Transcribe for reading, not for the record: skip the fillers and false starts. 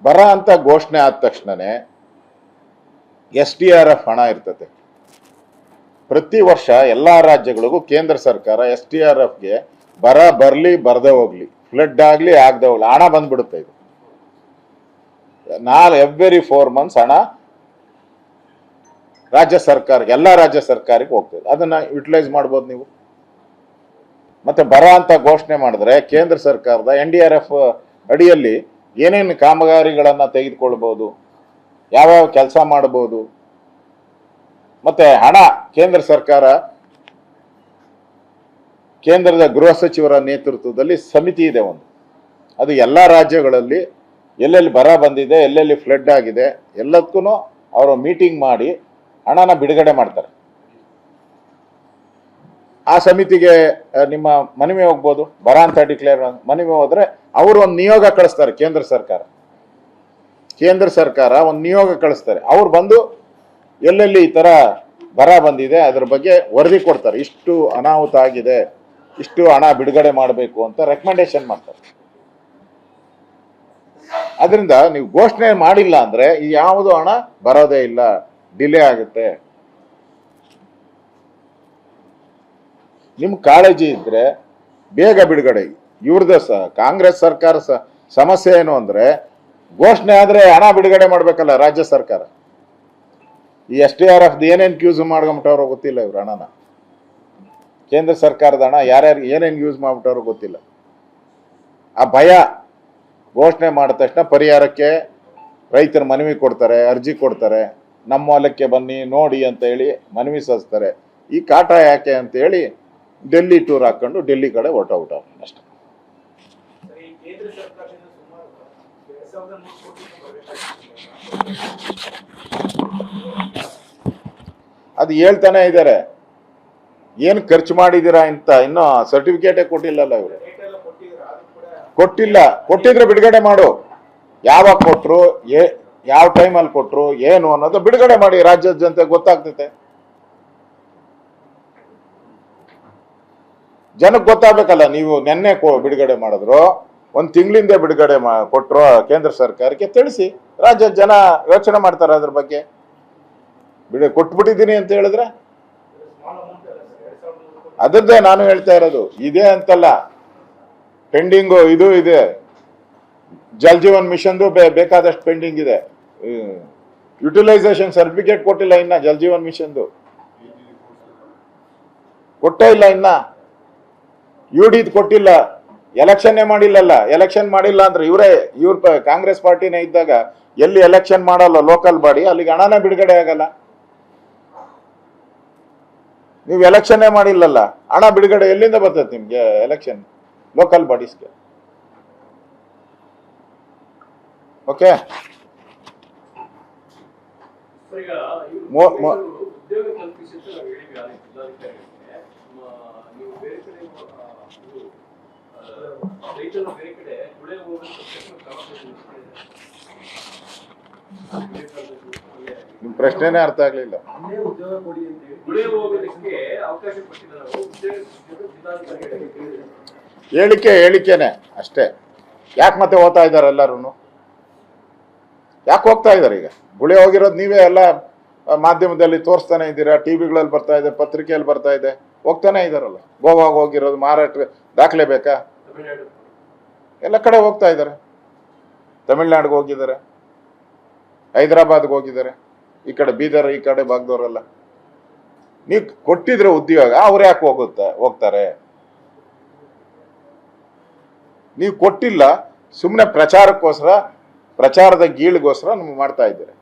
ಬರ ಅಂತ ಘೋಷಣೆ ಆದ ತಕ್ಷಣನೇ SDRF ಹಣ ಇರ್ತದೆ. ಪ್ರತಿ ವರ್ಷ ಎಲ್ಲಾ ರಾಜ್ಯಗಳಿಗೂ ಕೇಂದ್ರ ಸರ್ಕಾರ SDRFಗೆ ಬರ ಬರ್ಲಿ ಬರ್ದೇ ಹೋಗ್ಲಿ, ಫ್ಲಡ್ ಆಗ್ಲಿ ಆಗದೆ ಹೋಗ್ಲಿ ಹಣ ಬಂದ್ಬಿಡುತ್ತೆ. ಇದು ಎವ್ರಿ 4 months ಹಣ ರಾಜ್ಯ ಸರ್ಕಾರಕ್ಕೆ, ಎಲ್ಲಾ ರಾಜ್ಯ ಸರ್ಕಾರಕ್ಕೆ ಹೋಗ್ತದೆ. ಅದನ್ನ ಯುಟಿಲೈಸ್ ಮಾಡ್ಬೋದು ನೀವು. ಮತ್ತೆ ಬರ ಅಂತ ಘೋಷಣೆ ಮಾಡಿದ್ರೆ ಕೇಂದ್ರ ಸರ್ಕಾರದ NDRF ಅಡಿಯಲ್ಲಿ ಏನೇನು ಕಾಮಗಾರಿಗಳನ್ನ ತೆಗೆದುಕೊಳ್ಬಹುದು, ಯಾವ್ಯಾವ ಕೆಲಸ ಮಾಡಬಹುದು. ಮತ್ತೆ ಹಣ ಕೇಂದ್ರ ಸರ್ಕಾರ, ಕೇಂದ್ರದ ಗೃಹ ಸಚಿವರ ನೇತೃತ್ವದಲ್ಲಿ ಸಮಿತಿ ಇದೆ ಒಂದು. ಅದು ಎಲ್ಲಾ ರಾಜ್ಯಗಳಲ್ಲಿ ಎಲ್ಲೆಲ್ಲಿ ಬರ ಬಂದಿದೆ, ಎಲ್ಲೆಲ್ಲಿ ಫ್ಲಡ್ ಆಗಿದೆ ಎಲ್ಲದಕ್ಕೂ ಅವರು ಮೀಟಿಂಗ್ ಮಾಡಿ ಹಣನ ಬಿಡುಗಡೆ ಮಾಡ್ತಾರೆ. ಆ ಸಮಿತಿಗೆ ನಿಮ್ಮ ಮನವಿ ಹೋಗ್ಬೋದು. ಬರ ಅಂತ ಡಿಕ್ಲೇರ್ ಮನವಿ ಹೋದ್ರೆ ಅವರು ಒಂದು ನಿಯೋಗ ಕಳಿಸ್ತಾರೆ. ಕೇಂದ್ರ ಸರ್ಕಾರ ಒಂದು ನಿಯೋಗ ಕಳಿಸ್ತಾರೆ. ಅವ್ರು ಬಂದು ಎಲ್ಲೆಲ್ಲಿ ಈ ತರ ಬರ ಬಂದಿದೆ ಅದ್ರ ಬಗ್ಗೆ ವರದಿ ಕೊಡ್ತಾರೆ. ಇಷ್ಟು ಅನಾಹುತ ಆಗಿದೆ, ಇಷ್ಟು ಹಣ ಬಿಡುಗಡೆ ಮಾಡಬೇಕು ಅಂತ ರೆಕಮೆಂಡೇಶನ್ ಮಾಡ್ತಾರೆ. ಅದರಿಂದ ನೀವು ಘೋಷಣೆ ಮಾಡಿಲ್ಲ ಅಂದ್ರೆ ಯಾವುದು ಹಣ ಬರೋದೇ ಇಲ್ಲ, ಡಿಲೇ ಆಗುತ್ತೆ. ನಿಮ್ ಕಾಳಜಿ ಇದ್ರೆ ಬೇಗ ಬಿಡುಗಡೆ. ಇವ್ರದ ಕಾಂಗ್ರೆಸ್ ಸರ್ಕಾರ ಸಮಸ್ಯೆ ಏನು ಅಂದ್ರೆ ಘೋಷಣೆ ಆದ್ರೆ ಹಣ ಬಿಡುಗಡೆ ಮಾಡ್ಬೇಕಲ್ಲ ರಾಜ್ಯ ಸರ್ಕಾರ. ಈ SDRF ಏನೇನ್ ಯೂಸ್ ಮಾಡ್ಕೊಂಬಿಟ್ಟವ್ರೋ ಗೊತ್ತಿಲ್ಲ. ಇವ್ರ ಹಣನ, ಕೇಂದ್ರ ಸರ್ಕಾರದ ಹಣ ಯಾರ್ಯಾರು ಏನೇನ್ ಯೂಸ್ ಮಾಡ್ಬಿಟ್ಟವ್ರೋ ಗೊತ್ತಿಲ್ಲ. ಆ ಭಯ, ಘೋಷಣೆ ಮಾಡಿದ ತಕ್ಷಣ ಪರಿಹಾರಕ್ಕೆ ರೈತರು ಮನವಿ ಕೊಡ್ತಾರೆ, ಅರ್ಜಿ ಕೊಡ್ತಾರೆ, ನಮ್ಮ ಹೊಲಕ್ಕೆ ಬನ್ನಿ ನೋಡಿ ಅಂತ ಹೇಳಿ ಮನವಿ ಸಲ್ಲಿಸ್ತಾರೆ. ಈ ಕಾಟ ಯಾಕೆ ಅಂತ ಹೇಳಿ ಡೆಲ್ಲಿ ಟೂರ್ ಹಾಕೊಂಡು ಡೆಲ್ಲಿ ಕಡೆ ಹೊರಟೋಗ್ಬಿಟ್ಟವ್ರು ಅಷ್ಟೇ. ಅದು ಹೇಳ್ತಾನೆ ಇದ್ದಾರೆ, ಏನ್ ಖರ್ಚು ಮಾಡಿದೀರಾ ಅಂತ. ಇನ್ನೂ ಸರ್ಟಿಫಿಕೇಟೇ ಕೊಟ್ಟಿಲ್ಲಲ್ಲ ಇವರು. ಕೊಟ್ಟಿದ್ರೆ ಬಿಡುಗಡೆ ಮಾಡು. ಯಾವಾಗ ಕೊಟ್ರು, ಯಾವ ಟೈಮಲ್ಲಿ ಕೊಟ್ರು, ಏನು ಅನ್ನೋದು ಬಿಡುಗಡೆ ಮಾಡಿ, ರಾಜ್ಯದ ಜನತೆ ಗೊತ್ತಾಗ್ತೈತೆ. ಜನಕ್ಕೆ ಗೊತ್ತಾಗ್ಬೇಕಲ್ಲ. ನೀವು ನೆನ್ನೆ ಬಿಡುಗಡೆ ಮಾಡಿದ್ರು, 1 ತಿಂಗಳಿಂದ ಬಿಡುಗಡೆ ಕೊಟ್ರು ಕೇಂದ್ರ ಸರ್ಕಾರಕ್ಕೆ ತಿಳಿಸಿ. ರಾಜ್ಯದ ಜನ ಯೋಚನೆ ಮಾಡ್ತಾರೆ ಅದ್ರ ಬಗ್ಗೆ. ಕೊಟ್ಬಿಟ್ಟಿದ್ದೀನಿ ಅಂತ ಹೇಳಿದ್ರೆ ಅದರದ್ದೇ ನಾನು ಹೇಳ್ತಾ ಇರೋದು. ಇದೆ ಅಂತಲ್ಲ, ಪೆಂಡಿಂಗು ಇದು ಇದೆ. ಜಲ್ ಜೀವನ್ ಮಿಷನ್ದು ಬೇಕಾದಷ್ಟು ಪೆಂಡಿಂಗ್ ಇದೆ. ಯುಟಿಲೈಸೇಷನ್ ಸರ್ಟಿಫಿಕೇಟ್ ಕೊಟ್ಟಿಲ್ಲ ಇನ್ನ. ಜಲ್ ಜೀವನ್ ಮಿಷನ್ದು ಕೊಟ್ಟೇ ಇಲ್ಲ ಇನ್ನ. UDದ್ ಕೊಟ್ಟಿಲ್ಲ. ಎಲೆಕ್ಷನ್ನೇ ಮಾಡಿಲ್ಲಲ್ಲ. ಎಲೆಕ್ಷನ್ ಮಾಡಿಲ್ಲ ಅಂದ್ರೆ ಇವ್ರ ಕಾಂಗ್ರೆಸ್ ಪಾರ್ಟಿನೇ ಇದ್ದಾಗ ಎಲ್ಲಿ ಎಲೆಕ್ಷನ್ ಮಾಡಲ್ಲ ಲೋಕಲ್ ಬಾಡಿ, ಅಲ್ಲಿಗೆ ಹಣನೇ ಬಿಡುಗಡೆ ಆಗಲ್ಲ. ನೀವು ಎಲೆಕ್ಷನ್ನೇ ಮಾಡಿಲ್ಲಲ್ಲ, ಹಣ ಬಿಡುಗಡೆ ಎಲ್ಲಿಂದ ಬರ್ತದೆ ನಿಮ್ಗೆ? Election local ಬಾಡೀಸ್ಗೆ. ಓಕೆ, ನಿಮ್ ಪ್ರಶ್ನೆನೇ ಅರ್ಥ ಆಗ್ಲಿಲ್ಲ. ಹೇಳಿಕೆನೆ ಅಷ್ಟೇ. ಯಾಕೆ ಮತ್ತೆ ಹೋಗ್ತಾ ಇದ್ದಾರೆ ಎಲ್ಲರೂ? ಯಾಕೆ ಹೋಗ್ತಾ ಇದ್ದಾರೆ? ಈಗ ಗುಳೆ ಹೋಗಿರೋದು ನೀವೇ ಎಲ್ಲ ಮಾಧ್ಯಮದಲ್ಲಿ ತೋರಿಸ್ತಾನೆ ಇದ್ದೀರಾ, ಟಿವಿಗಳಲ್ಲಿ ಬರ್ತಾ ಇದೆ, ಪತ್ರಿಕೆಯಲ್ಲಿ ಬರ್ತಾ ಇದೆ, ಹೋಗ್ತಾನೆ ಇದಾರಲ್ಲ. ಗೋವಾಗ ಹೋಗಿರೋದು, ಮಹಾರಾಷ್ಟ್ರ ದಾಖಲೆ ಬೇಕಾ? ಎಲ್ಲ ಕಡೆ ಹೋಗ್ತಾ ಇದ್ದಾರೆ. ತಮಿಳ್ನಾಡಿಗೆ ಹೋಗಿದ್ದಾರೆ, ಹೈದರಾಬಾದ್ಗೆ ಹೋಗಿದ್ದಾರೆ, ಈ ಕಡೆ ಬೀದರ್ ಈ ಕಡೆ ಭಾಗದವರೆಲ್ಲ. ನೀವು ಕೊಟ್ಟಿದ್ರೆ ಉದ್ಯೋಗ, ಅವ್ರು ಯಾಕೆ ಹೋಗ್ತಾರೆ? ನೀವು ಕೊಟ್ಟಿಲ್ಲ, ಸುಮ್ಮನೆ ಪ್ರಚಾರಕ್ಕೋಸ್ಕರ, ಪ್ರಚಾರದ ಗೀಳಿಗೋಸ್ಕರ ಮಾಡ್ತಾ ಇದ್ದಾರೆ.